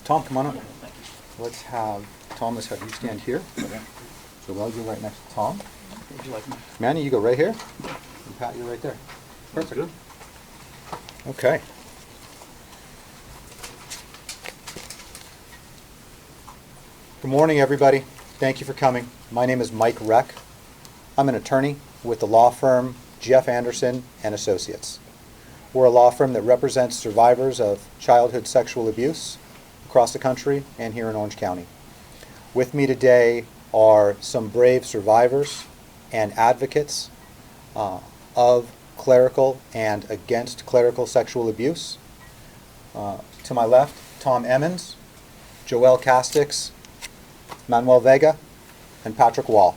Tom, come on up. Let's have Tom, let's have you stand here. Joelle, you're right next to Tom. Would you like me? Manny, you go right here. And Pat, you're right there. Perfect. Good. Okay. Good morning, everybody. Thank you for coming. My name is Mike Reck. I'm an attorney with the law firm Jeff Anderson and Associates. We're a law firm that represents survivors of childhood sexual abuse across the country and here in Orange County. With me today are some brave survivors and advocates of clerical and against clerical sexual abuse. To my left, Tom Emens, Joelle Casteix, Vega, and Patrick Wall.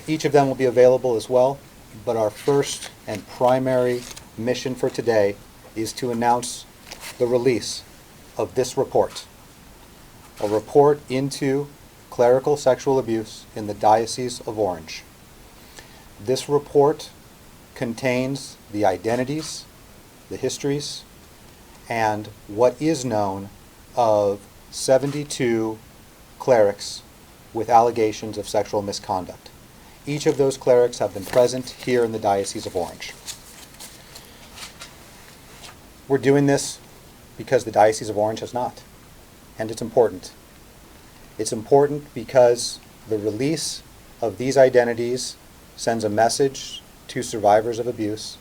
Each of them will be available as well, but our first and primary mission for today is to announce the release of this report, a report into clerical sexual abuse in the Diocese of Orange. This report contains the identities, the histories, and what is known of 72 clerics with allegations of sexual misconduct. Each of those clerics have been present here in the Diocese of Orange. We're doing this because the Diocese of Orange has not, and it's important. It's important because the release of these identities sends a message to survivors of abuse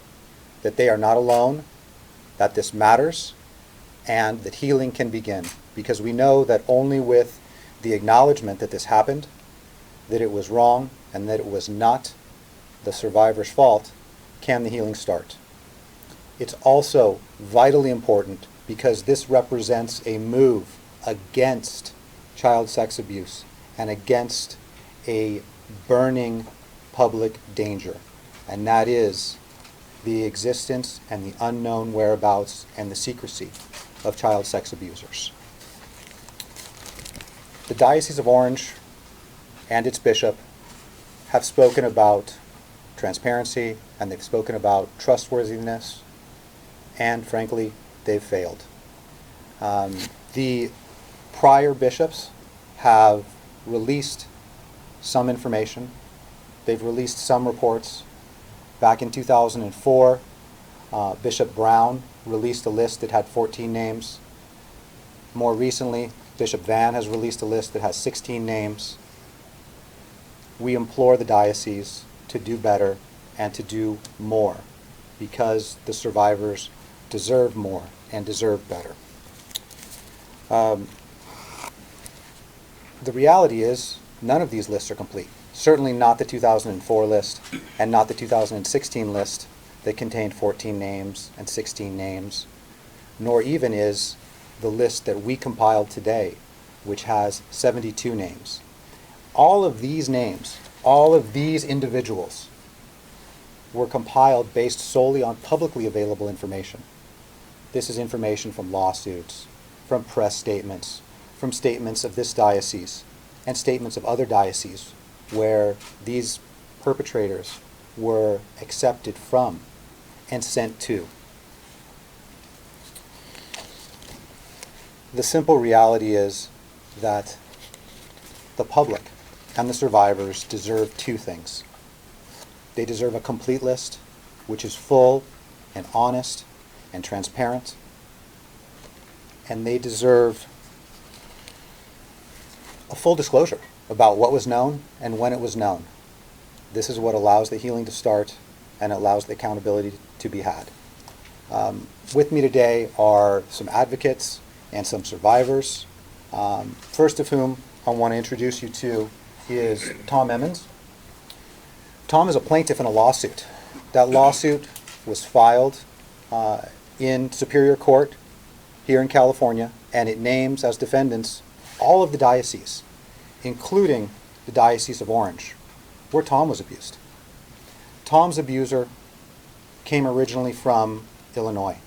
that they are not alone, that this matters, and that healing can begin. Because we know that only with the acknowledgement that this happened, that it was wrong, and that it was not the survivor's fault, can the healing start. It's also vitally important because this represents a move against child sex abuse and against a burning public danger, and that is the existence and the unknown whereabouts and the secrecy of child sex abusers. The Diocese of Orange and its bishop have spoken about transparency, and they've spoken about trustworthiness, and frankly, they've failed. The prior bishops have released some information. They've released some reports. Back in 2004, Bishop Brown released a list that had 14 names. More recently, Bishop Van has released a list that has 16 names. We implore the diocese to do better and to do more, because the survivors deserve more and deserve better. The reality is none of these lists are complete. Certainly not the 2004 list and not the 2016 list that contained 14 names and 16 names, nor even is the list that we compiled today, which has 72 names. All of these names, all of these individuals were compiled based solely on publicly available information. This is information from lawsuits, from press statements, from statements of this diocese, and statements of other dioceses where these perpetrators were accepted from and sent to. The simple reality is that the public and the survivors deserve two things. They deserve a complete list, which is full and honest and transparent, and they deserve a full disclosure about what was known and when it was known. This is what allows the healing to start and allows the accountability to be had. With me today are some advocates and some survivors. First of whom I want to introduce you to is Tom Emens. Tom is a plaintiff in a lawsuit. That lawsuit was filed in Superior Court here in California, and it names as defendants all of the dioceses, including the Diocese of Orange, where Tom was abused. Tom's abuser came originally from Illinois.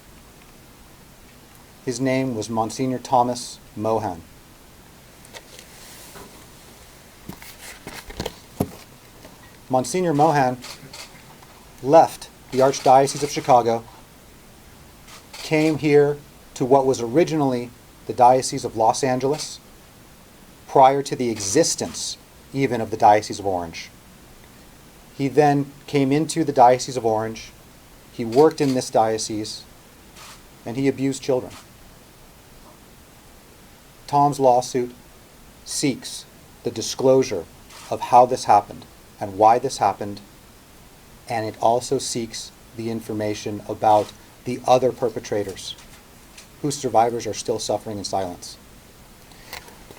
His name was Monsignor Thomas Mohan. Monsignor Mohan left the Archdiocese of Chicago, came here to what was originally the Diocese of Los Angeles prior to the existence even of the Diocese of Orange. He then came into the Diocese of Orange, he worked in this diocese, and he abused children. Tom's lawsuit seeks the disclosure of how this happened and why this happened, and it also seeks the information about the other perpetrators whose survivors are still suffering in silence.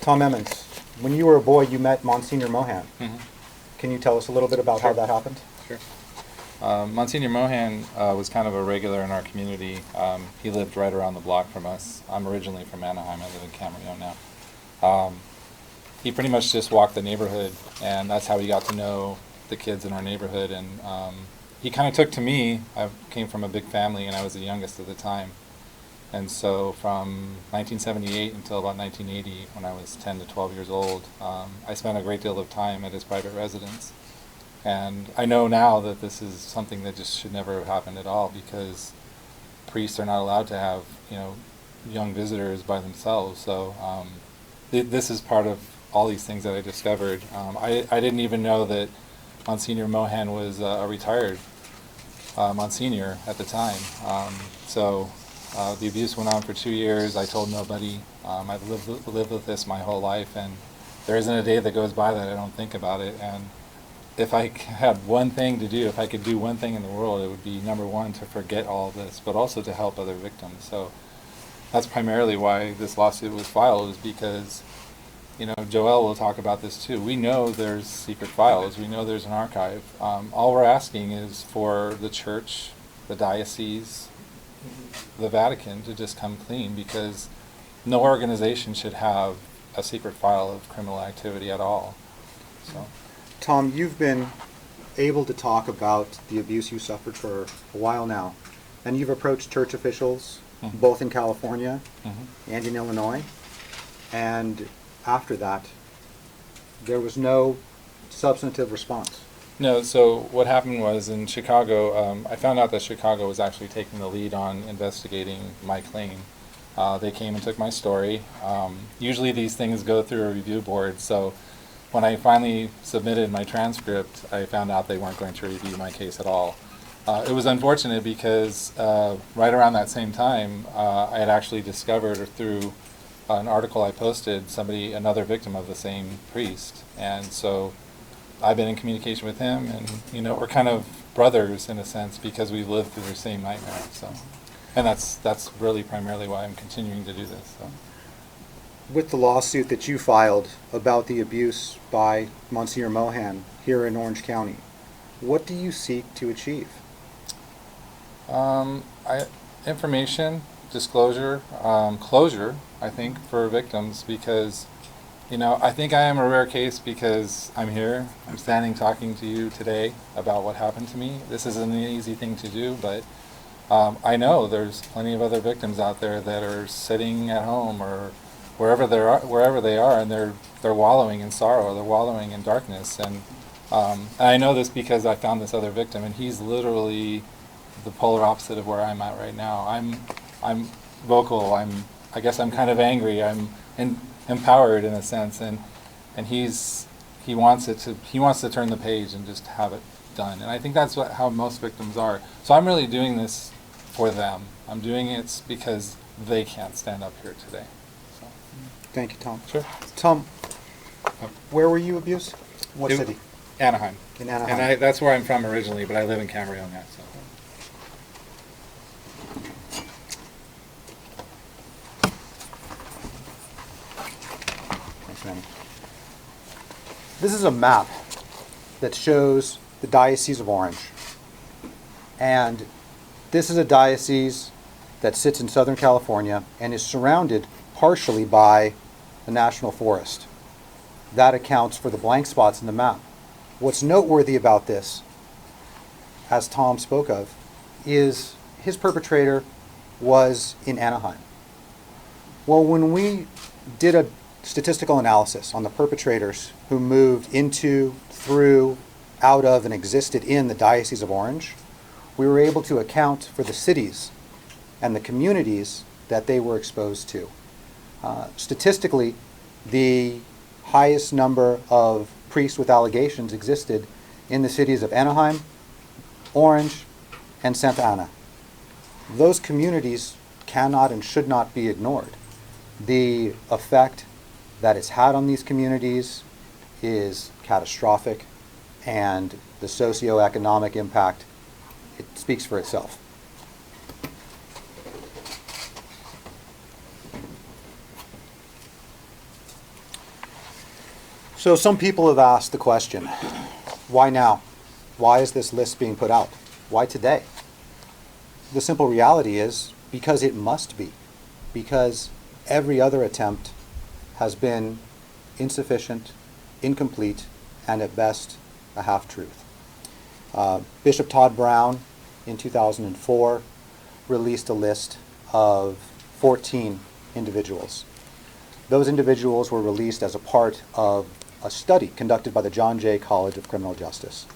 Tom Emens, when you were a boy, you met Monsignor Mohan. Mm-hmm. Can you tell us a little bit about how that happened? Sure. Monsignor Mohan was kind of a regular in our community. He lived right around the block from us. I'm originally from Anaheim. I live in Camarillo now. He pretty much just walked the neighborhood, and that's how he got to know the kids in our neighborhood. And he kind of took to me. I came from a big family, and I was the youngest at the time. And so from 1978 until about 1980, when I was 10 to 12 years old, I spent a great deal of time at his private residence. And I know now that this is something that just should never have happened at all, because priests are not allowed to have, young visitors by themselves. So this is part of all these things that I discovered. I didn't even know that Monsignor Mohan was a retired Monsignor at the time. The abuse went on for 2 years. I told nobody. I've lived with this my whole life, and there isn't a day that goes by that I don't think about it. And if I had one thing to do, if I could do one thing in the world, it would be, number one, to forget all of this, but also to help other victims. So that's primarily why this lawsuit was filed, is because, Joelle will talk about this too. We know there's secret files. We know there's an archive. All we're asking is for the church, the diocese, the Vatican to just come clean, because no organization should have a secret file of criminal activity at all. So, Tom, you've been able to talk about the abuse you suffered for a while now, and you've approached church officials both in California and in Illinois, and after that, there was no substantive response. No, so what happened was in Chicago, I found out that Chicago was actually taking the lead on investigating my claim. They came and took my story. Usually these things go through a review board, so when I finally submitted my transcript, I found out they weren't going to review my case at all. It was unfortunate because right around that same time, I had actually discovered through an article I posted another victim of the same priest, and so I've been in communication with him, and we're kind of brothers in a sense, because we've lived through the same nightmare. So, and that's really primarily why I'm continuing to do this. So. With the lawsuit that you filed about the abuse by Monsignor Mohan here in Orange County, what do you seek to achieve? Information, disclosure, closure, I think, for victims, because I think I am a rare case because I'm here. I'm standing talking to you today about what happened to me. This isn't an easy thing to do, but I know there's plenty of other victims out there that are sitting at home or wherever they are, and they're wallowing in sorrow, they're wallowing in darkness, and I know this because I found this other victim, and he's literally the polar opposite of where I'm at right now. I'm vocal. I guess I'm kind of angry. I'm empowered in a sense, and he wants to turn the page and just have it done. And I think that's how most victims are. So I'm really doing this for them. I'm doing it because they can't stand up here today. So. Thank you, Tom. Sure. Tom, where were you abused? What city? Anaheim. In Anaheim. And that's where I'm from originally, but I live in Camarillo now. So. Manny. This is a map that shows the Diocese of Orange. And this is a diocese that sits in Southern California and is surrounded partially by the National Forest. That accounts for the blank spots in the map. What's noteworthy about this, as Tom spoke of, is his perpetrator was in Anaheim. Well, when we did a statistical analysis on the perpetrators who moved into, through, out of, and existed in the Diocese of Orange, we were able to account for the cities and the communities that they were exposed to. Statistically, the highest number of priests with allegations existed in the cities of Anaheim, Orange, and Santa Ana. Those communities cannot and should not be ignored. The effect that it's had on these communities is catastrophic, and the socioeconomic impact, it speaks for itself. So some people have asked the question, why now? Why is this list being put out? Why today? The simple reality is because it must be. Because every other attempt has been insufficient, incomplete, and at best a half-truth. Bishop Todd Brown in 2004 released a list of 14 individuals. Those individuals were released as a part of a study conducted by the John Jay College of Criminal Justice.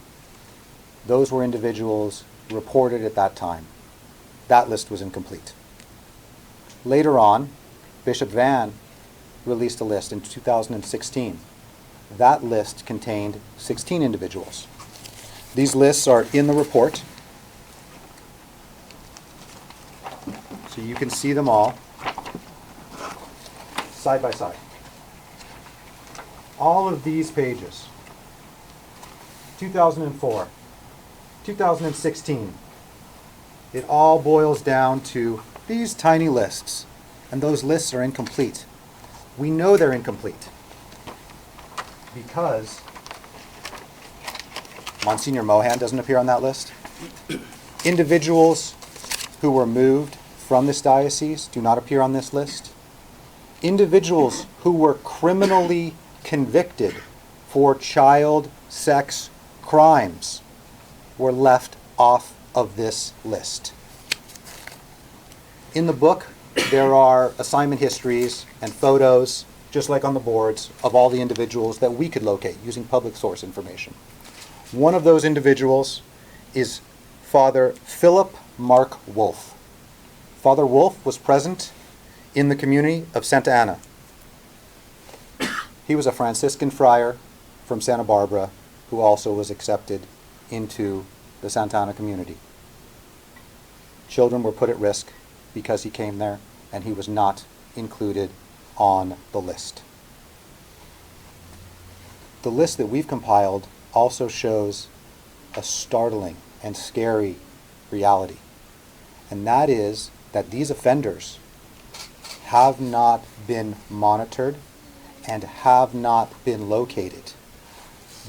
Those were individuals reported at that time. That list was incomplete. Later on, Bishop Van released a list in 2016. That list contained 16 individuals. These lists are in the report, so you can see them all side by side. All of these pages, 2004, 2016, it all boils down to these tiny lists, and those lists are incomplete. We know they're incomplete because Monsignor Mohan doesn't appear on that list. Individuals who were moved from this diocese do not appear on this list. Individuals who were criminally convicted for child sex crimes were left off of this list. In the book, there are assignment histories and photos, just like on the boards, of all the individuals that we could locate using public source information. One of those individuals is Father Philip Mark Wolf. Father Wolf was present in the community of Santa Ana. He was a Franciscan friar from Santa Barbara who also was accepted into the Santa Ana community. Children were put at risk because he came there, and he was not included on the list. The list that we've compiled also shows a startling and scary reality, and that is that these offenders have not been monitored and have not been located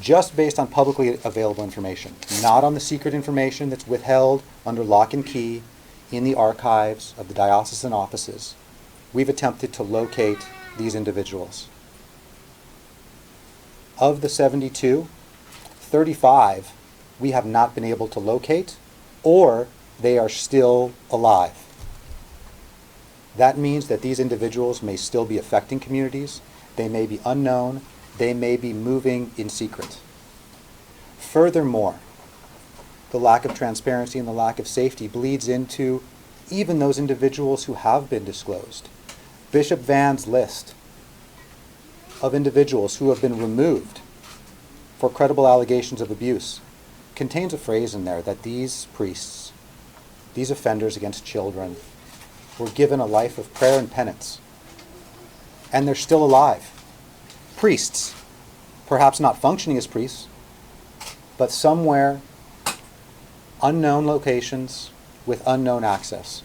just based on publicly available information, not on the secret information that's withheld under lock and key in the archives of the diocesan offices. We've attempted to locate these individuals. Of the 72, 35 we have not been able to locate, or they are still alive. That means that these individuals may still be affecting communities, they may be unknown, they may be moving in secret. Furthermore, the lack of transparency and the lack of safety bleeds into even those individuals who have been disclosed. Bishop Van's list of individuals who have been removed for credible allegations of abuse contains a phrase in there that these priests, these offenders against children, were given a life of prayer and penance. And they're still alive. Priests, perhaps not functioning as priests, but somewhere, unknown locations with unknown access.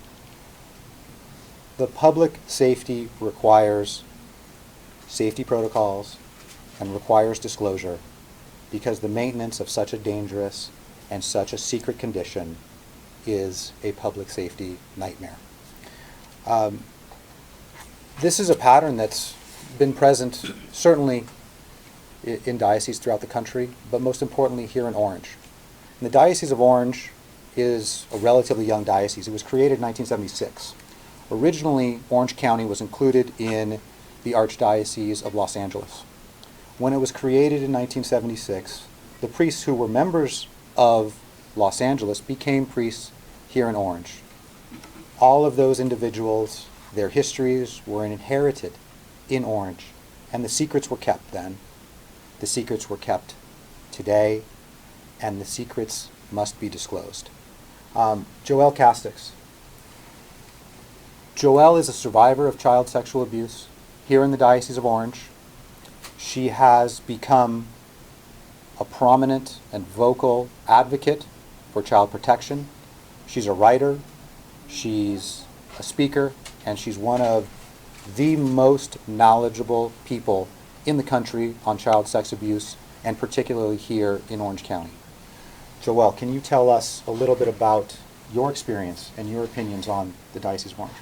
The public safety requires safety protocols and requires disclosure, because the maintenance of such a dangerous and such a secret condition is a public safety nightmare. This is a pattern that's been present certainly in dioceses throughout the country, but most importantly here in Orange. And the Diocese of Orange is a relatively young diocese. It was created in 1976. Originally, Orange County was included in the Archdiocese of Los Angeles. When it was created in 1976, the priests who were members of Los Angeles became priests here in Orange. All of those individuals, their histories were inherited in Orange. And the secrets were kept then. The secrets were kept today. And the secrets must be disclosed. Joelle Casteix. Joelle is a survivor of child sexual abuse here in the Diocese of Orange. She has become a prominent and vocal advocate for child protection. She's a writer, she's a speaker, and she's one of the most knowledgeable people in the country on child sex abuse, and particularly here in Orange County. Joelle, can you tell us a little bit about your experience and your opinions on the Diocese of Orange?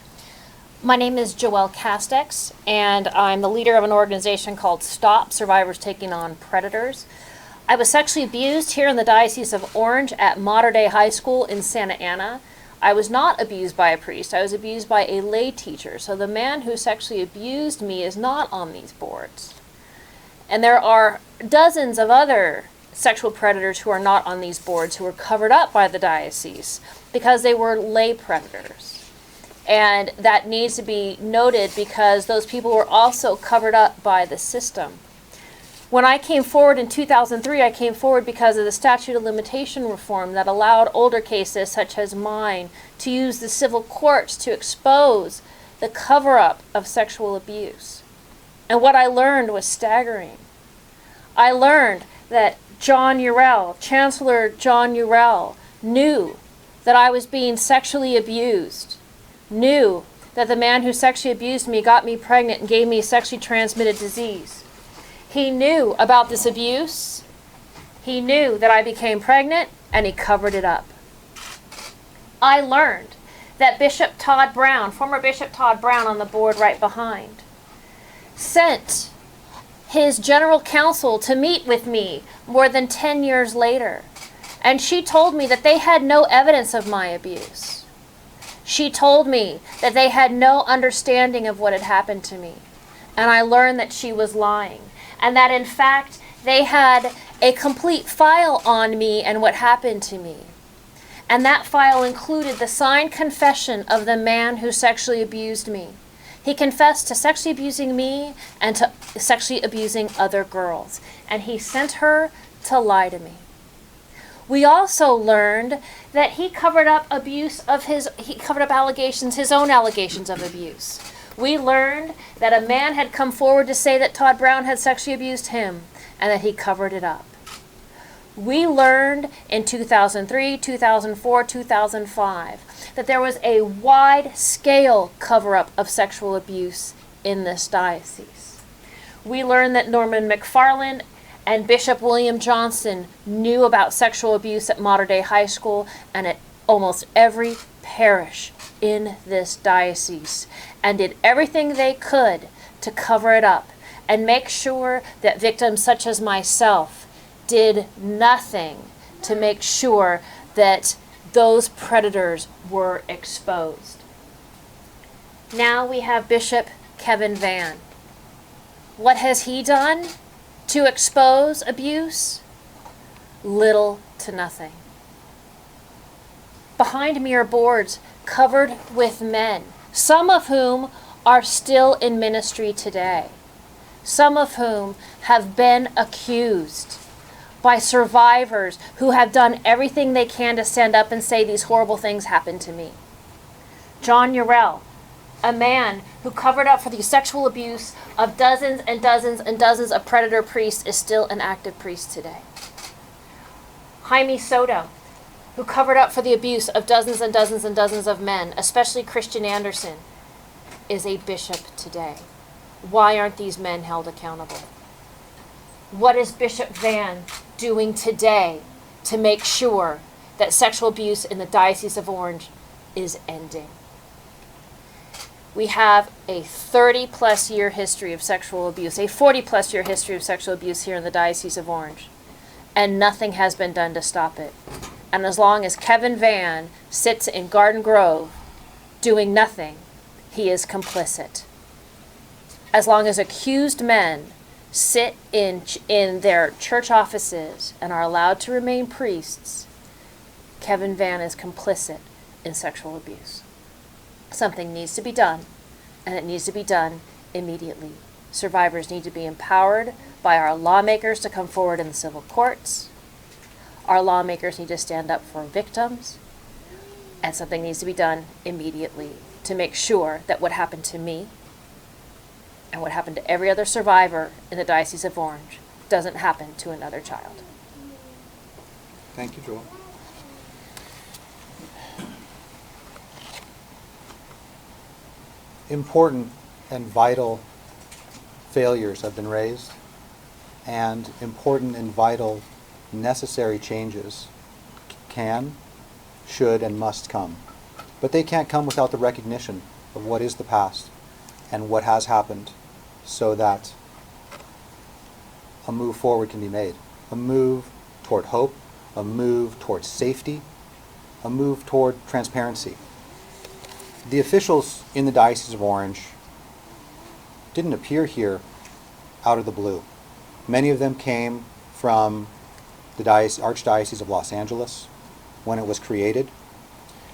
My name is Joelle Casteix, and I'm the leader of an organization called Stop Survivors Taking on Predators. I was sexually abused here in the Diocese of Orange at Mater Dei High School in Santa Ana. I was not abused by a priest. I was abused by a lay teacher. So the man who sexually abused me is not on these boards. And there are dozens of other sexual predators who are not on these boards who were covered up by the diocese because they were lay predators. And that needs to be noted because those people were also covered up by the system. When I came forward in 2003, I came forward because of the statute of limitation reform that allowed older cases such as mine to use the civil courts to expose the cover-up of sexual abuse. And what I learned was staggering. I learned that Chancellor John Joelle, knew that I was being sexually abused, knew that the man who sexually abused me got me pregnant and gave me a sexually transmitted disease. He knew about this abuse. He knew that I became pregnant, and he covered it up. I learned that Bishop Todd Brown, former Bishop Todd Brown on the board right behind, sent his general counsel to meet with me more than 10 years later. And she told me that they had no evidence of my abuse. She told me that they had no understanding of what had happened to me. And I learned that she was lying. And that in fact, they had a complete file on me and what happened to me. And that file included the signed confession of the man who sexually abused me. He confessed to sexually abusing me and to sexually abusing other girls. And he sent her to lie to me. We also learned that he covered up allegations, his own allegations of abuse. We learned that a man had come forward to say that Todd Brown had sexually abused him and that he covered it up. We learned in 2003, 2004, 2005 that there was a wide-scale cover-up of sexual abuse in this diocese. We learned that Norman McFarland and Bishop William Johnson knew about sexual abuse at Mater Dei High School and at almost every parish in this diocese, and did everything they could to cover it up and make sure that victims such as myself did nothing to make sure that those predators were exposed. Now we have Bishop Kevin Van. What has he done to expose abuse? Little to nothing. Behind me are boards covered with men, some of whom are still in ministry today, some of whom have been accused by survivors who have done everything they can to stand up and say these horrible things happened to me. John Joelle, a man who covered up for the sexual abuse of dozens and dozens and dozens of predator priests, is still an active priest today. Jaime Soto, who covered up for the abuse of dozens and dozens and dozens of men, especially Christian Anderson, is a bishop today. Why aren't these men held accountable? What is Bishop Van doing today to make sure that sexual abuse in the Diocese of Orange is ending? We have a 30-plus year history of sexual abuse, a 40-plus year history of sexual abuse here in the Diocese of Orange, and nothing has been done to stop it. And as long as Kevin Van sits in Garden Grove doing nothing, he is complicit. As long as accused men sit in their church offices and are allowed to remain priests, Kevin Van is complicit in sexual abuse. Something needs to be done, and it needs to be done immediately. Survivors need to be empowered by our lawmakers to come forward in the civil courts. Our lawmakers need to stand up for victims. And something needs to be done immediately to make sure that what happened to me and what happened to every other survivor in the Diocese of Orange doesn't happen to another child. Thank you, Joelle. Important and vital failures have been raised, and important and vital necessary changes can, should, and must come. But they can't come without the recognition of what is the past and what has happened, so that a move forward can be made. A move toward hope, a move toward safety, a move toward transparency. The officials in the Diocese of Orange didn't appear here out of the blue. Many of them came from the Archdiocese of Los Angeles when it was created.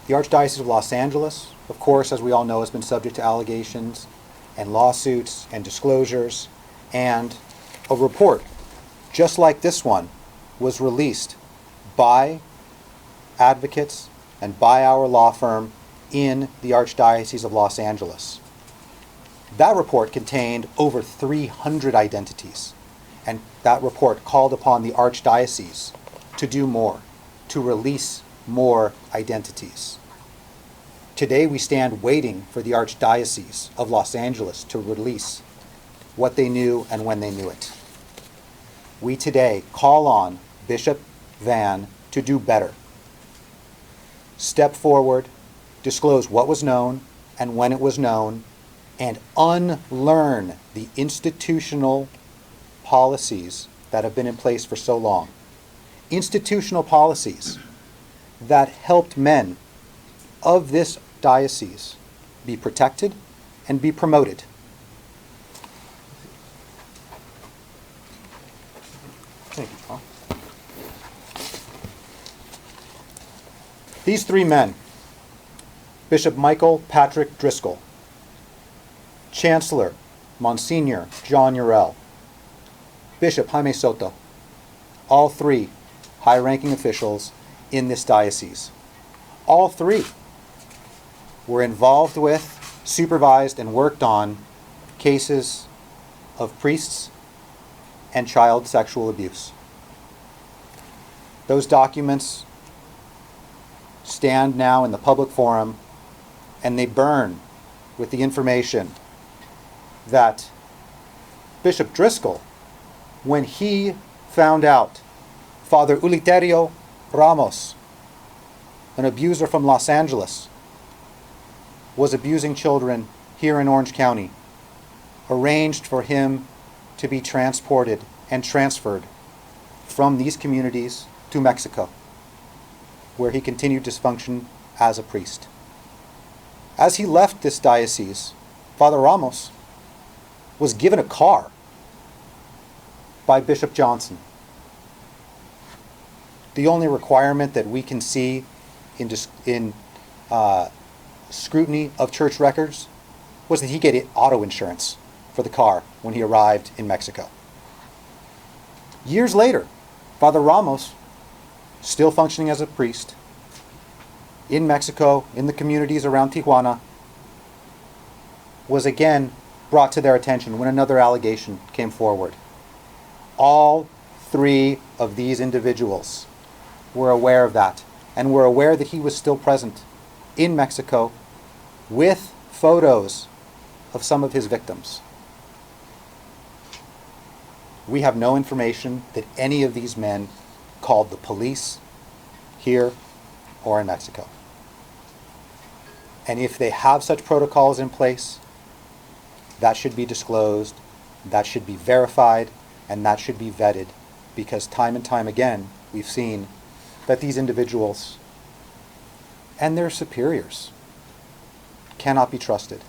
The Archdiocese of Los Angeles, of course, as we all know, has been subject to allegations and lawsuits and disclosures, and a report just like this one was released by advocates and by our law firm in the Archdiocese of Los Angeles. That report contained over 300 identities, and that report called upon the Archdiocese to do more, to release more identities. Today we stand waiting for the Archdiocese of Los Angeles to release what they knew and when they knew it. We today call on Bishop Van to do better. Step forward, disclose what was known and when it was known, and unlearn the institutional policies that have been in place for so long. Institutional policies that helped men of this diocese be protected and be promoted. Thank you, Paul. These three men, Bishop Michael Patrick Driscoll, Chancellor Monsignor John Joelle, Bishop Jaime Soto, all three high-ranking officials in this diocese. All three were involved with, supervised, and worked on cases of priests and child sexual abuse. Those documents stand now in the public forum, and they burn with the information that Bishop Driscoll, when he found out Father Uliterio Ramos, an abuser from Los Angeles, was abusing children here in Orange County, arranged for him to be transported and transferred from these communities to Mexico, where he continued to function as a priest. As he left this diocese, Father Ramos was given a car by Bishop Johnson. The only requirement that we can see in scrutiny of church records was that he get auto insurance for the car when he arrived in Mexico. Years later, Father Ramos, still functioning as a priest in Mexico, in the communities around Tijuana, was again brought to their attention when another allegation came forward. All three of these individuals were aware of that, and were aware that he was still present in Mexico with photos of some of his victims. We have no information that any of these men called the police here or in Mexico. And if they have such protocols in place, that should be disclosed, that should be verified, and that should be vetted, because time and time again we've seen that these individuals and their superiors cannot be trusted.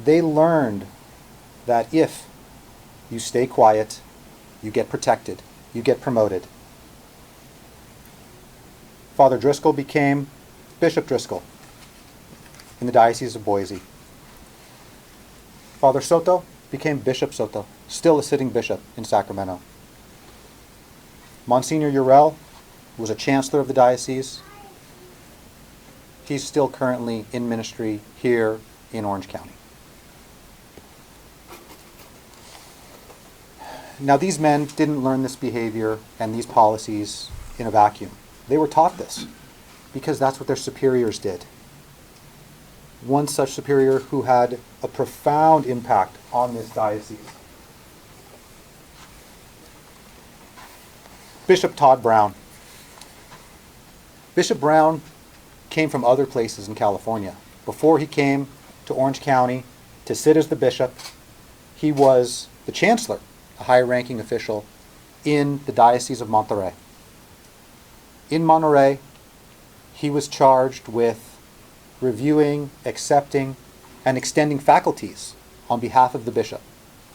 They learned that if you stay quiet, you get protected, you get promoted. Father Driscoll became Bishop Driscoll in the Diocese of Boise. Father Soto became Bishop Soto, still a sitting bishop in Sacramento. Monsignor Joelle was a chancellor of the diocese. He's still currently in ministry here in Orange County. Now, these men didn't learn this behavior and these policies in a vacuum. They were taught this because that's what their superiors did. One such superior who had a profound impact on this diocese, Bishop Todd Brown. Bishop Brown came from other places in California. Before he came to Orange County to sit as the bishop, he was the chancellor, a high-ranking official in the Diocese of Monterey. In Monterey, he was charged with reviewing, accepting, and extending faculties on behalf of the bishop.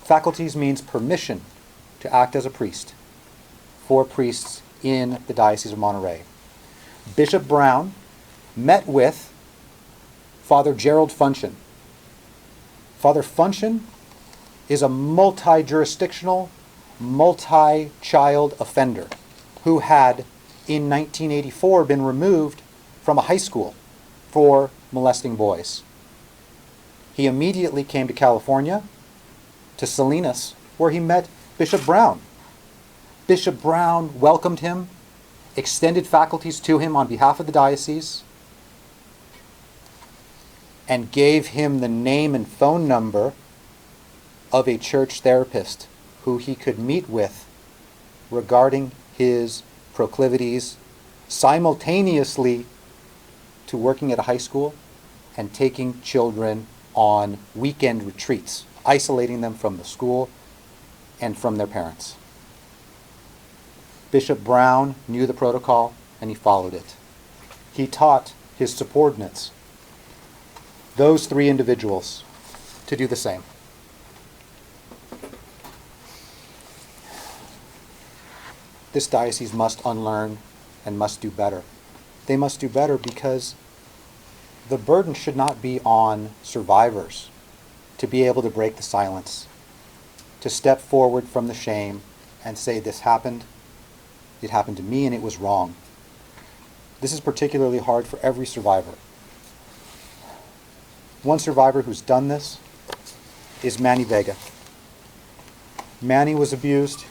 Faculties means permission to act as a priest for priests in the Diocese of Monterey. Bishop Brown met with Father Gerald Funchen. Father Funchen is a multi-jurisdictional, multi-child offender who had, in 1984, been removed from a high school for molesting boys. He immediately came to California, to Salinas, where he met Bishop Brown. Bishop Brown welcomed him, extended faculties to him on behalf of the diocese, and gave him the name and phone number of a church therapist who he could meet with regarding his proclivities simultaneously to working at a high school and taking children on weekend retreats, isolating them from the school and from their parents. Bishop Brown knew the protocol and he followed it. He taught his subordinates, those three individuals, to do the same. This diocese must unlearn and must do better. They must do better because the burden should not be on survivors to be able to break the silence, to step forward from the shame and say, this happened, it happened to me and it was wrong. This is particularly hard for every survivor. One survivor who's done this is Manny Vega. Manny was abused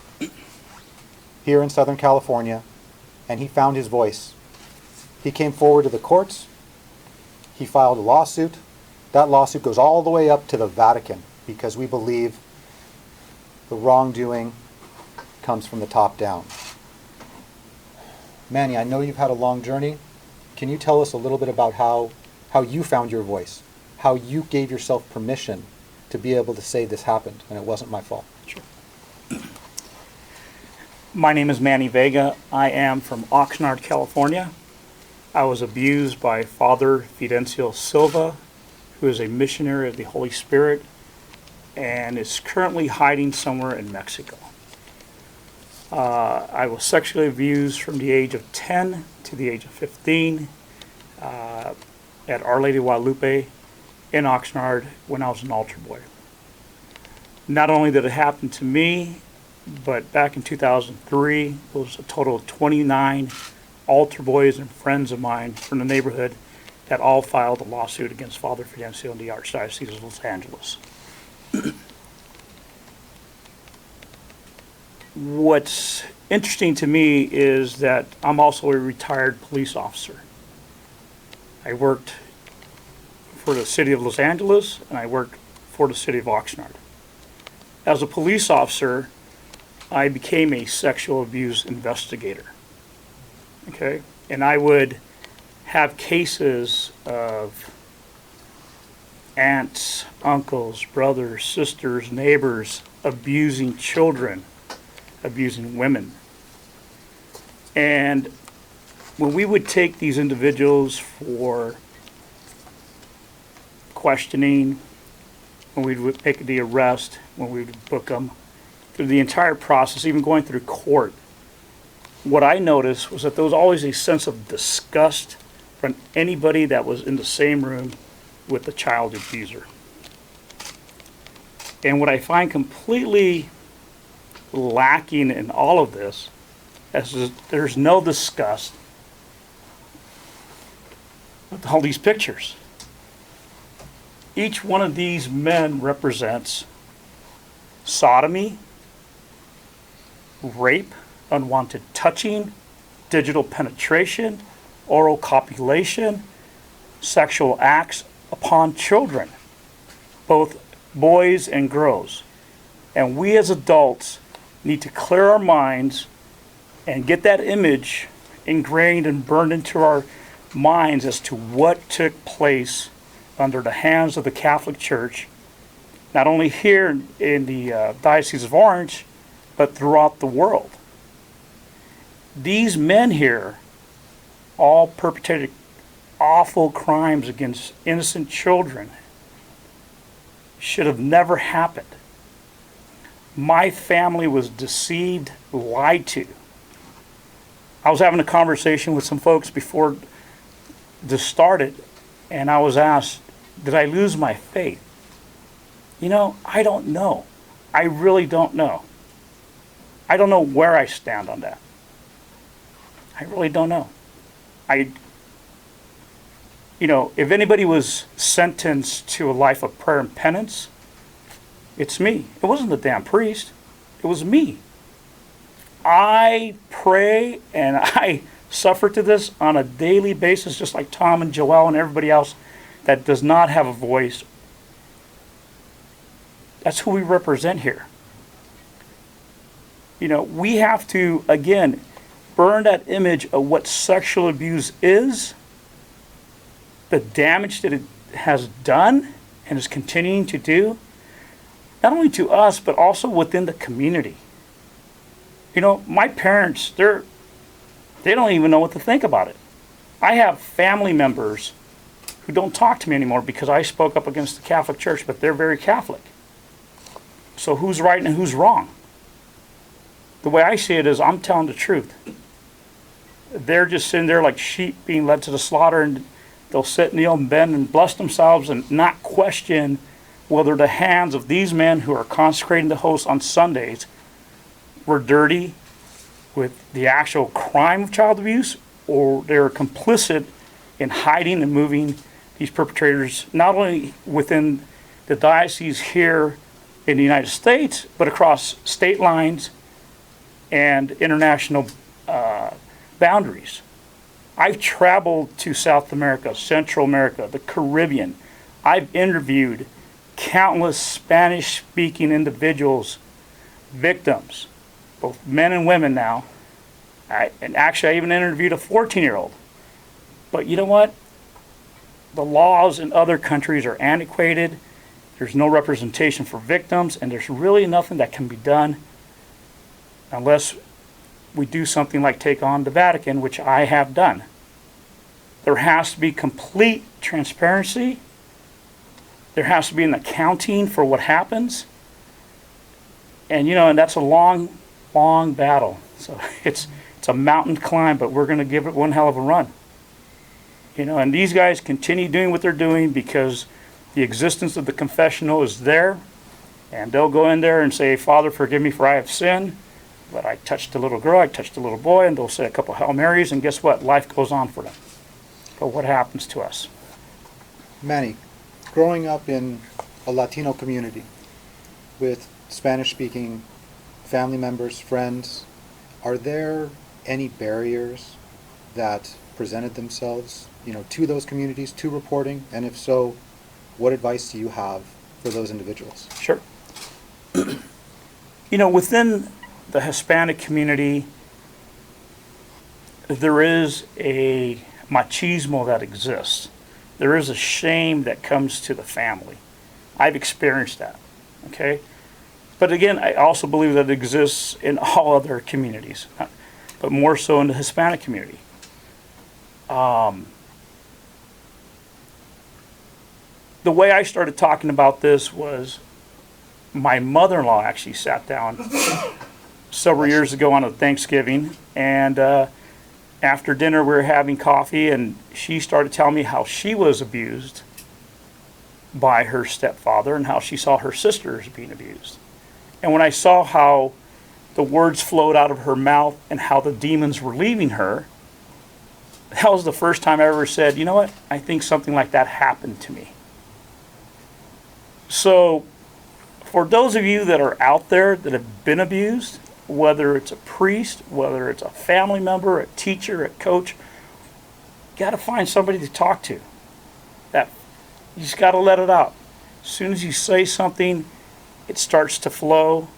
here in Southern California, and he found his voice. He came forward to the courts. He filed a lawsuit. That lawsuit goes all the way up to the Vatican because we believe the wrongdoing comes from the top down. Manny, I know you've had a long journey. Can you tell us a little bit about how you found your voice, how you gave yourself permission to be able to say this happened and it wasn't my fault? Sure. My name is Manny Vega. I am from Oxnard, California. I was abused by Father Fidencio Silva, who is a missionary of the Holy Spirit and is currently hiding somewhere in Mexico. I was sexually abused from the age of 10 to the age of 15 at Our Lady of Guadalupe in Oxnard when I was an altar boy. Not only did it happen to me, but back in 2003, it was a total of 29 altar boys and friends of mine from the neighborhood that all filed a lawsuit against Father Fidencio in the Archdiocese of Los Angeles. What's interesting to me is that I'm also a retired police officer. I worked for the city of Los Angeles and I worked for the city of Oxnard. As a police officer, I became a sexual abuse investigator. Okay? And I would have cases of aunts, uncles, brothers, sisters, neighbors abusing children, abusing women. And when we would take these individuals for questioning, when we would make the arrest, when we would book them, through the entire process, even going through court, what I noticed was that there was always a sense of disgust from anybody that was in the same room with the child abuser. And what I find completely lacking in all of this is there's no disgust with all these pictures. Each one of these men represents sodomy, rape, unwanted touching, digital penetration, oral copulation, sexual acts upon children, both boys and girls. And we as adults need to clear our minds and get that image ingrained and burned into our minds as to what took place under the hands of the Catholic Church, not only here in the Diocese of Orange, but throughout the world. These men here all perpetrated awful crimes against innocent children. Should have never happened. My family was deceived, lied to. I was having a conversation with some folks before this started, and I was asked, did I lose my faith? You know, I don't know. I really don't know. I don't know where I stand on that. I really don't know. If anybody was sentenced to a life of prayer and penance, it's me. It wasn't the damn priest. It was me. I pray and I suffer to this on a daily basis, just like Tom and Joelle and everybody else that does not have a voice. That's who we represent here. We have to, again, burn that image of what sexual abuse is, the damage that it has done and is continuing to do, not only to us, but also within the community. My parents, they don't even know what to think about it. I have family members who don't talk to me anymore because I spoke up against the Catholic Church, but they're very Catholic. So who's right and who's wrong? The way I see it is I'm telling the truth. They're just sitting there like sheep being led to the slaughter, and they'll sit, kneel, and bend and bless themselves and not question whether the hands of these men who are consecrating the host on Sundays were dirty with the actual crime of child abuse, or they're complicit in hiding and moving these perpetrators not only within the diocese here in the United States, but across state lines and international boundaries. I've traveled to South America, Central America, the Caribbean. I've interviewed countless Spanish-speaking individuals, victims, both men and women now. And actually, I even interviewed a 14-year-old. But you know what? The laws in other countries are antiquated. There's no representation for victims, and there's really nothing that can be done unless we do something like take on the Vatican, which I have done. There has to be complete transparency. There has to be an accounting for what happens. And that's a long battle. So it's a mountain climb, but we're going to give it one hell of a run. And these guys continue doing what they're doing because the existence of the confessional is there, and they'll go in there and say, Father, forgive me for I have sinned, but I touched a little girl, I touched a little boy, and they'll say a couple Hail Marys, and guess what? Life goes on for them. But what happens to us? Manny, growing up in a Latino community with Spanish-speaking family members, friends, are there any barriers that presented themselves, to those communities, to reporting? And if so, what advice do you have for those individuals? Sure. Within the Hispanic community, there is a machismo that exists. There is a shame that comes to the family. I've experienced that, okay? But again, I also believe that it exists in all other communities, but more so in the Hispanic community. The way I started talking about this was my mother-in-law actually sat down several years ago on a Thanksgiving, and after dinner we were having coffee, and she started telling me how she was abused by her stepfather and how she saw her sisters being abused. And when I saw how the words flowed out of her mouth and how the demons were leaving her, that was the first time I ever said, you know what, I think something like that happened to me. So, for those of you that are out there that have been abused, whether it's a priest, whether it's a family member, a teacher, a coach, you got to find somebody to talk to. That you just got to let it out. As soon as you say something, it starts to flow,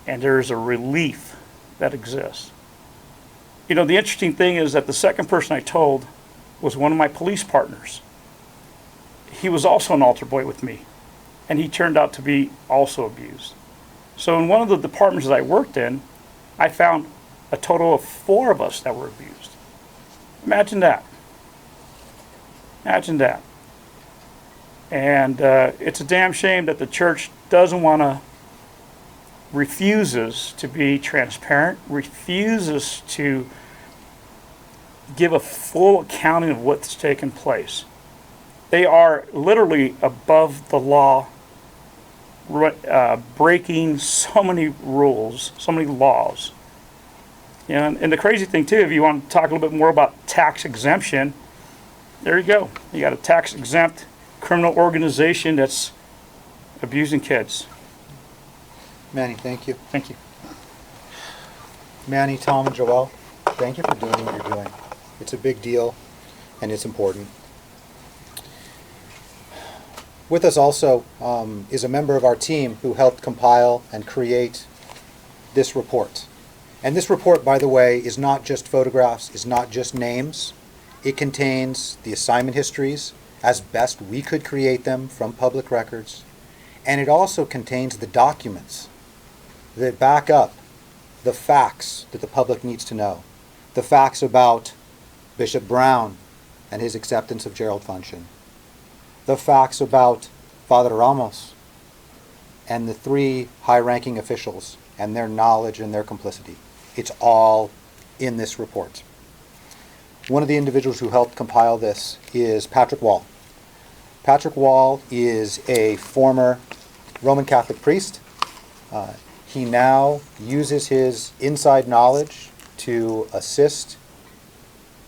and there's a relief that exists. You know, the interesting thing is that the second person I told was one of my police partners. He was also an altar boy with me, and he turned out to be also abused. So in one of the departments that I worked in, I found a total of 4 of us that were abused. Imagine that. Imagine that. And it's a damn shame that the church doesn't want to, refuses to be transparent, refuses to give a full accounting of what's taken place. They are literally above the law, breaking so many rules, so many laws. You know, and the crazy thing too, if you want to talk a little bit more about tax exemption, there you go. You got a tax exempt criminal organization that's abusing kids. Manny, thank you. Thank you. Manny, Tom, and Joelle, thank you for doing what you're doing. It's a big deal, and it's important. With us also is a member of our team who helped compile and create this report. And this report, by the way, is not just photographs, is not just names. It contains the assignment histories as best we could create them from public records. And it also contains the documents that back up the facts that the public needs to know. The facts about Bishop Brown and his acceptance of Gerald function. The facts about Father Ramos and the 3 high-ranking officials and their knowledge and their complicity. It's all in this report. One of the individuals who helped compile this is Patrick Wall. Patrick Wall is a former Roman Catholic priest. He now uses his inside knowledge to assist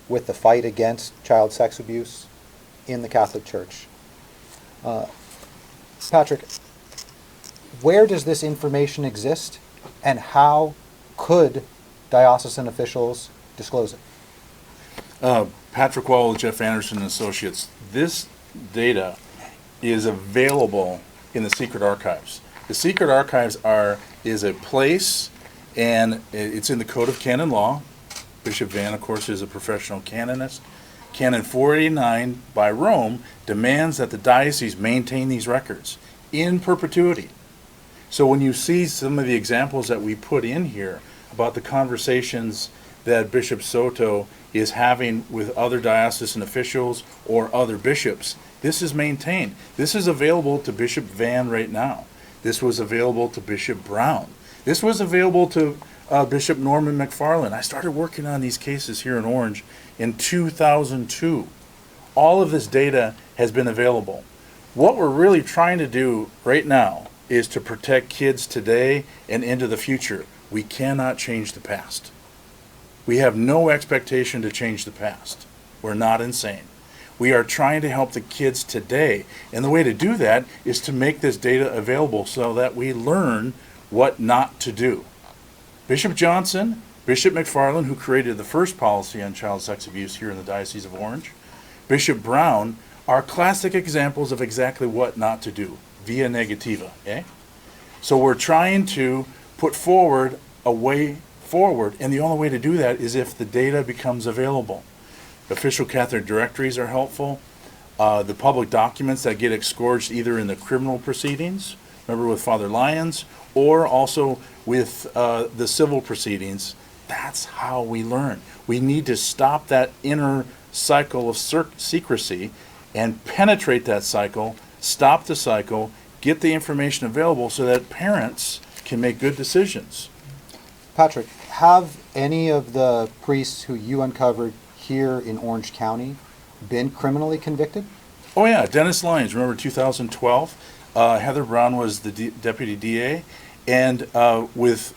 with the fight against child sex abuse in the Catholic Church. Patrick, where does this information exist, and how could diocesan officials disclose it? Patrick Wall with Jeff Anderson and Associates. This data is available in the secret archives. The secret archives is a place, and it's in the Code of Canon Law. Bishop Van, of course, is a professional canonist. Canon 489 by Rome demands that the diocese maintain these records in perpetuity. So when you see some of the examples that we put in here about the conversations that Bishop Soto is having with other diocesan officials or other bishops, this is maintained. This is available to Bishop Van right now. This was available to Bishop Brown. This was available to Bishop Norman McFarland. I started working on these cases here in Orange in 2002. All of this data has been available. What we're really trying to do right now is to protect kids today and into the future. We cannot change the past. We have no expectation to change the past. We're not insane. We are trying to help the kids today. And the way to do that is to make this data available so that we learn what not to do. Bishop Johnson, Bishop McFarland, who created the first policy on child sex abuse here in the Diocese of Orange, Bishop Brown are classic examples of exactly what not to do, via negativa. Okay? So we're trying to put forward a way forward, and the only way to do that is if the data becomes available. Official Catholic directories are helpful. The public documents that get exgorged either in the criminal proceedings, remember with Father Lyons, or also with the civil proceedings. That's how we learn. We need to stop that inner cycle of secrecy and penetrate that cycle, stop the cycle, get the information available so that parents can make good decisions. Patrick, have any of the priests who you uncovered here in Orange County been criminally convicted? Oh yeah, Dennis Lyons. Remember 2012? Heather Brown was the deputy DA, and with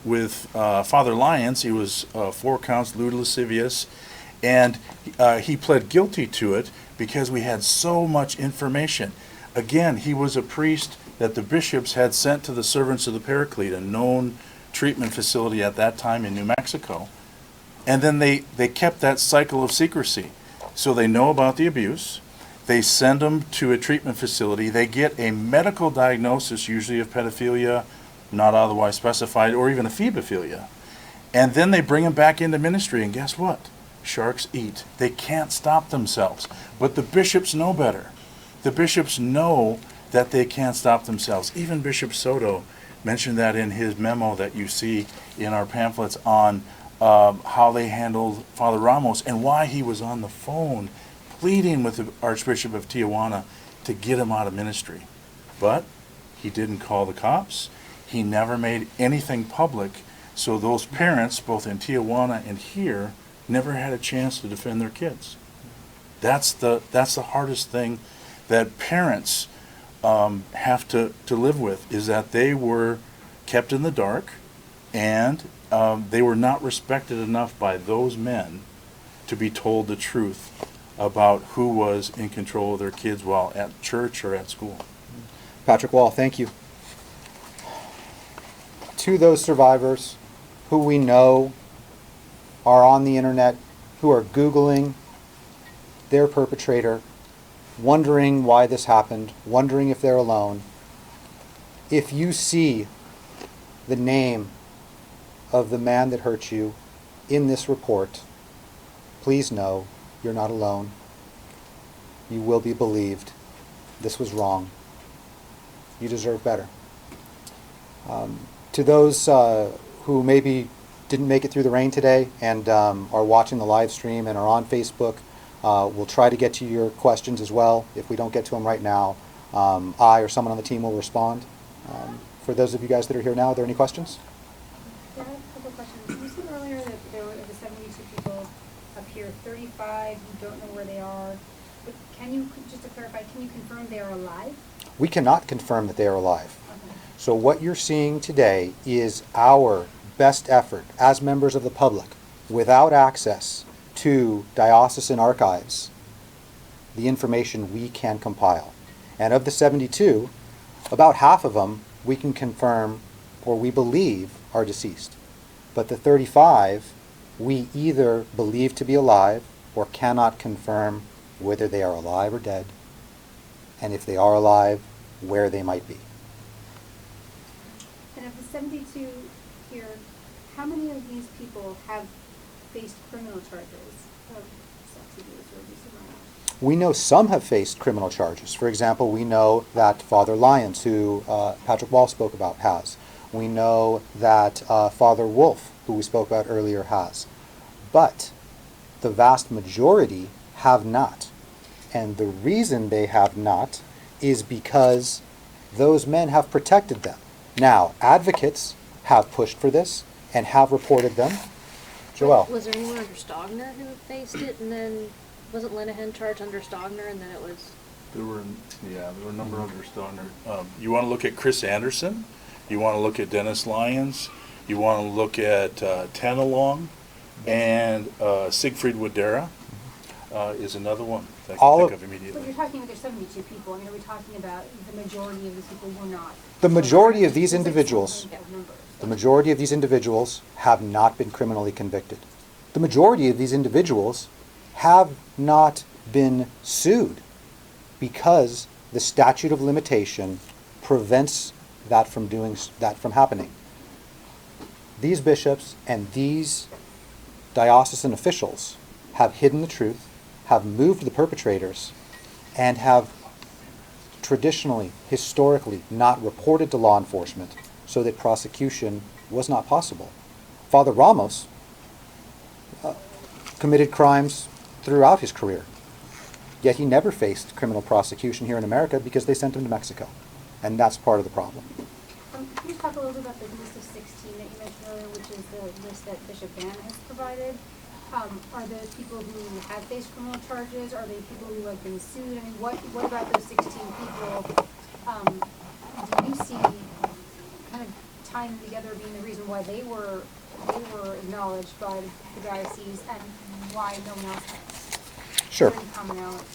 Father Lyons, he was 4 counts lewd lascivious, and he pled guilty to it because we had so much information. Again, he was a priest that the bishops had sent to the servants of the Paraclete, a known treatment facility at that time in New Mexico, and then they kept that cycle of secrecy. So they know about the abuse. They send them to a treatment facility. They get a medical diagnosis, usually of pedophilia, not otherwise specified, or even ephebophilia. And then they bring them back into ministry, and guess what? Sharks eat. They can't stop themselves. But the bishops know better. The bishops know that they can't stop themselves. Even Bishop Soto mentioned that in his memo that you see in our pamphlets on how they handled Father Ramos and why he was on the phone pleading with the Archbishop of Tijuana to get him out of ministry. But he didn't call the cops. He never made anything public. So those parents, both in Tijuana and here, never had a chance to defend their kids. That's the hardest thing that parents have to live with, is that they were kept in the dark, and they were not respected enough by those men to be told the truth about who was in control of their kids while at church or at school. Patrick Wall, thank you. To those survivors who we know are on the internet, who are Googling their perpetrator, wondering why this happened, wondering if they're alone, if you see the name of the man that hurt you in this report, please know you're not alone. You will be believed. This was wrong. You deserve better. To those who maybe didn't make it through the rain today and are watching the live stream and are on Facebook, we'll try to get to your questions as well. If we don't get to them right now, I or someone on the team will respond. For those of you guys that are here now, are there any questions? Yeah, I have a couple questions. You said earlier that there were the 72 people up here, 35, you don't know where they are. But can you, just to clarify, can you confirm they are alive? We cannot confirm that they are alive. Okay. So what you're seeing today is our best effort as members of the public, without access to diocesan archives, the information we can compile. And of the 72, about half of them we can confirm or we believe are deceased. But the 35 we either believe to be alive or cannot confirm whether they are alive or dead, and if they are alive, where they might be. And of the 72 here, how many of these people have faced criminal charges of sex abuse or abuse of minors? We know some have faced criminal charges. For example, we know that Father Lyons, who Patrick Wall spoke about, has. We know that Father Wolf, who we spoke about earlier, has. But the vast majority have not. And the reason they have not is because those men have protected them. Now, advocates have pushed for this and have reported them. Joelle. Was there anyone under Stogner who faced it, and then wasn't Linehan charged under Stogner, and then it was? There were a number under Stoner. You want to look at Chris Anderson? You want to look at Dennis Lyons? You want to look at Tanalong? And Siegfried Wadera is another one that I can think of But immediately. you're talking about there's 72 people. I mean, are we talking about the majority of these people were not? The majority of these It's like individuals, significant numbers. the majority of these individuals have not been criminally convicted. The majority of these individuals have not been sued because the statute of limitation prevents that from happening. These bishops and these diocesan officials have hidden the truth, have moved the perpetrators, and have traditionally, historically, not reported to law enforcement so that prosecution was not possible. Father Ramos committed crimes throughout his career, yet he never faced criminal prosecution here in America because they sent him to Mexico, and that's part of the problem. Can you talk a little bit about the list of 16 that you mentioned earlier, which is the list that Bishop Van has provided? are those people who have faced criminal charges? Are they people who have been sued? I mean, what about those 16 people, do you see kind of tying together being the reason why they were acknowledged by the diocese and why no one else has? Sure. Is there any commonality?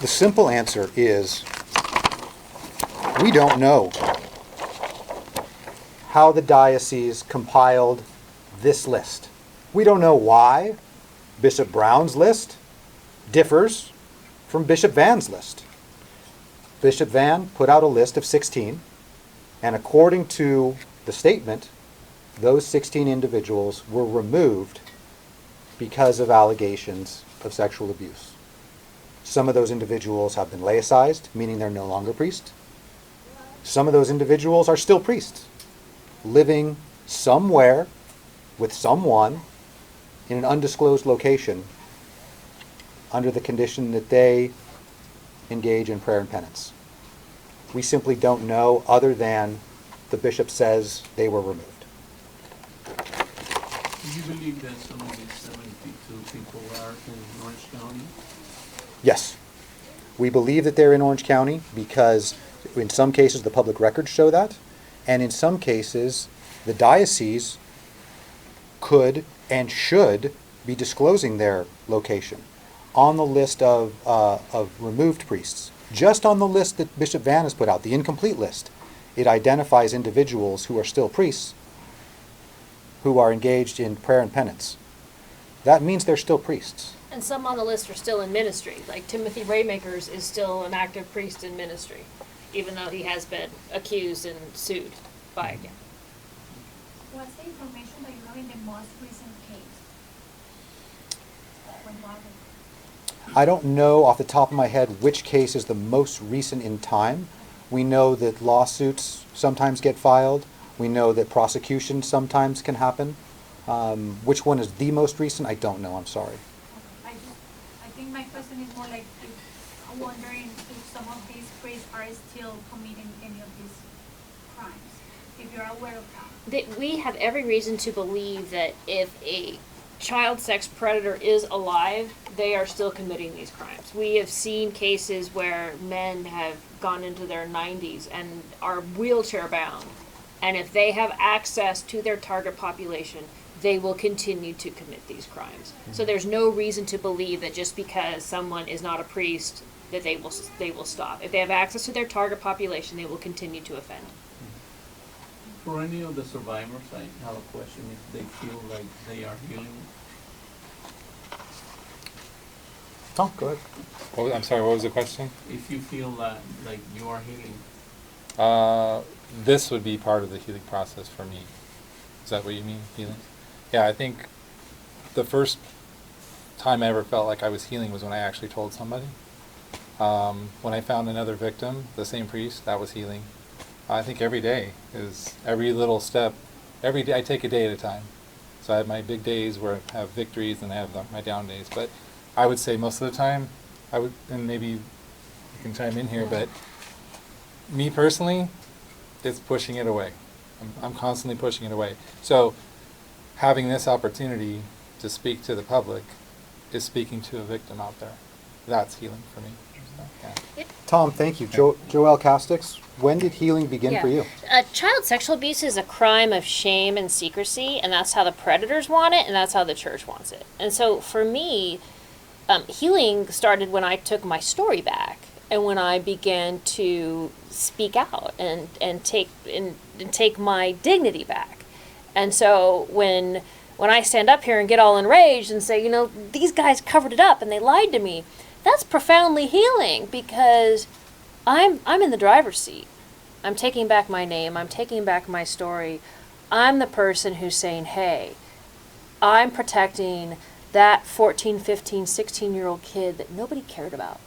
The simple answer is we don't know how the diocese compiled this list. We don't know why Bishop Brown's list differs from Bishop Van's list. Bishop Van put out a list of 16, and according to the statement, those 16 individuals were removed because of allegations of sexual abuse. Some of those individuals have been laicized, meaning they're no longer priests. Some of those individuals are still priests, living somewhere with someone in an undisclosed location under the condition that they engage in prayer and penance. We simply don't know, other than the bishop says they were removed. Do you believe that some of these 72 people are in Orange County? Yes. We believe that they're in Orange County because in some cases the public records show that, and in some cases the diocese could and should be disclosing their location on the list of removed priests. Just on the list that Bishop Van has put out, the incomplete list, it identifies individuals who are still priests who are engaged in prayer and penance. That means they're still priests. And some on the list are still in ministry, like Timothy Raymakers is still an active priest in ministry, even though he has been accused and sued by again. What's the information that you have in the most recent case? When was it? I don't know off the top of my head which case is the most recent in time. We know that lawsuits sometimes get filed. We know that prosecution sometimes can happen. Which one is the most recent? I don't know, I'm sorry. I think my question is more like I'm wondering if some of these priests are still committing any of these crimes, if you're aware of that. We have every reason to believe that if a child sex predator is alive, they are still committing these crimes. We have seen cases where men have gone into their 90s and are wheelchair bound, and if they have access to their target population, they will continue to commit these crimes. So there's no reason to believe that just because someone is not a priest that they will stop. If they have access to their target population, they will continue to offend. For any of the survivors, I have a question if they feel like they are healing. Oh, go ahead. I'm sorry, what was the question? If you feel that like you are healing. This would be part of the healing process for me. Is that what you mean, healing? Yeah, I think the first time I ever felt like I was healing was when I actually told somebody. When I found another victim, the same priest, that was healing. I think every day is every little step. Every day I take a day at a time. So I have my big days where I have victories and I have my down days. But I would say most of the time, and maybe you can chime in here, but me personally, it's pushing it away. I'm constantly pushing it away. So having this opportunity to speak to the public is speaking to a victim out there. That's healing for me. So, yeah. Tom, thank you. Joelle Casteix, when did healing begin for you? Child sexual abuse is a crime of shame and secrecy, and that's how the predators want it, and that's how the church wants it. And so for me, healing started when I took my story back and when I began to speak out and take my dignity back. And so when I stand up here and get all enraged and say, these guys covered it up and they lied to me, that's profoundly healing because I'm in the driver's seat. I'm taking back my name. I'm taking back my story. I'm the person who's saying, hey, I'm protecting that 14, 15, 16-year-old kid that nobody cared about.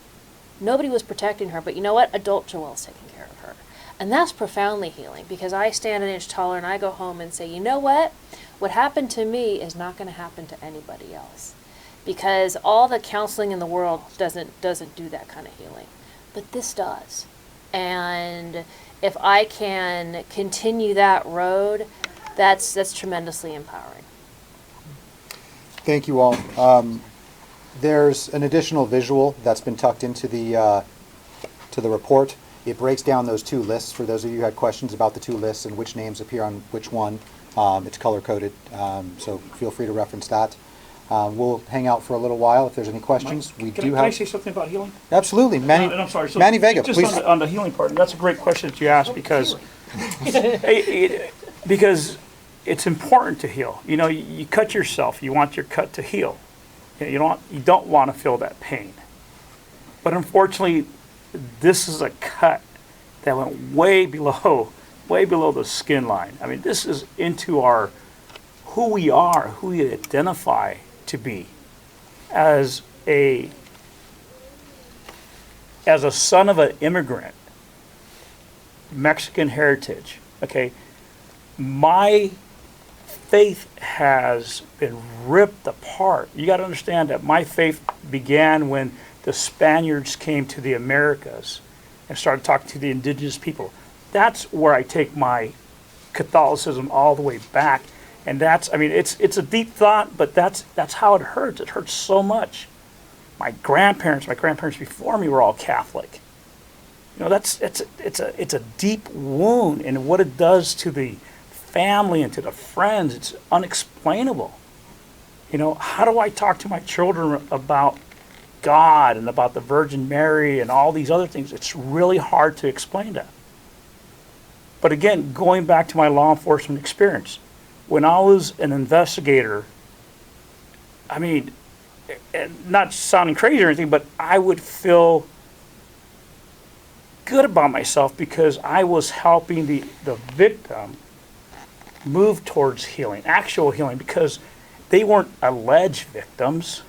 Nobody was protecting her, but you know what? Adult Joelle's taking care of her. And that's profoundly healing because I stand an inch taller and I go home and say, you know what? What happened to me is not going to happen to anybody else. Because all the counseling in the world doesn't do that kind of healing. But this does. And if I can continue that road, that's tremendously empowering. Thank you all. There's an additional visual that's been tucked into the report. It breaks down those two lists for those of you who had questions about the two lists and which names appear on which one. It's color-coded, so feel free to reference that. We'll hang out for a little while if there's any questions. We do Can I have... say something about healing? Absolutely. Manny, And I'm sorry. So Manny Vega, just please. on the healing part, and that's a great question that you asked because because it's important to heal. You know, you cut yourself. You want your cut to heal. You don't want to feel that pain. But unfortunately, this is a cut that went way below the skin line. I mean, this is into our who we are, who we identify to be as a son of an immigrant, Mexican heritage. Okay, my faith has been ripped apart. You got to understand that my faith began when the Spaniards came to the Americas and started talking to the indigenous people. That's where I take my Catholicism all the way back. And that's, I mean, it's a deep thought, but that's how it hurts. It hurts so much. My grandparents before me were all Catholic. You know, it's a deep wound, and what it does to the family and to the friends, it's unexplainable. You know, how do I talk to my children about God and about the Virgin Mary and all these other things? It's really hard to explain that. But again, going back to my law enforcement experience, when I was an investigator, I mean, not sounding crazy or anything, but I would feel good about myself because I was helping the victim move towards healing, actual healing, because they weren't alleged victims.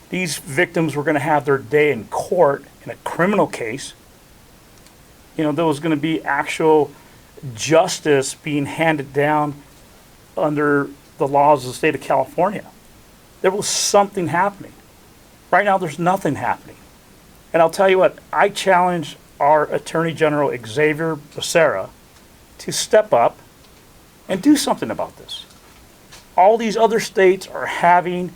These victims were going to have their day in court in a criminal case. You know, there was going to be actual justice being handed down under the laws of the state of California. There was something happening. Right now, there's nothing happening. And I'll tell you what, I challenge our Attorney General Xavier Becerra to step up and do something about this. All these other states are having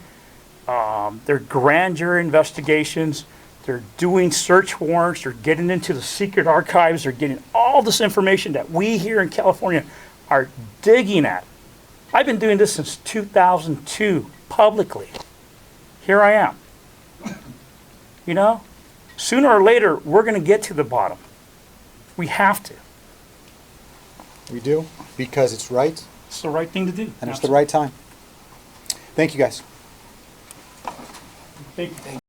their grand jury investigations. They're doing search warrants. They're getting into the secret archives. They're getting all this information that we here in California are digging at. I've been doing this since 2002 publicly. Here I am. You know, sooner or later, we're going to get to the bottom. We have to. We do, because it's right, It's the right thing to do. and it's the right time. Thank you, guys. Thank you.